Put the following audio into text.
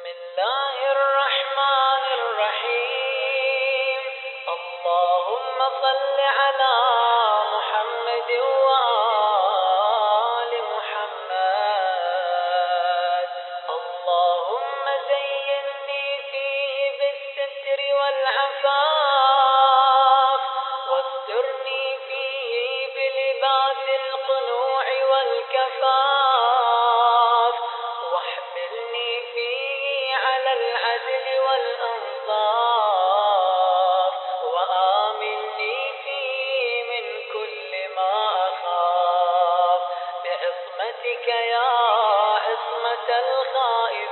بسم الله الرحمن الرحيم. اللهم صل على محمد وآل محمد. اللهم زينني فيه بالستر والعفاف، واسترني فيه بلباس القنوع والكفاف، واحملني فيه على العدل والأنصاف، وآمني فيه من كل ما أخاف، بعصمتك يا عصمة الخائفين.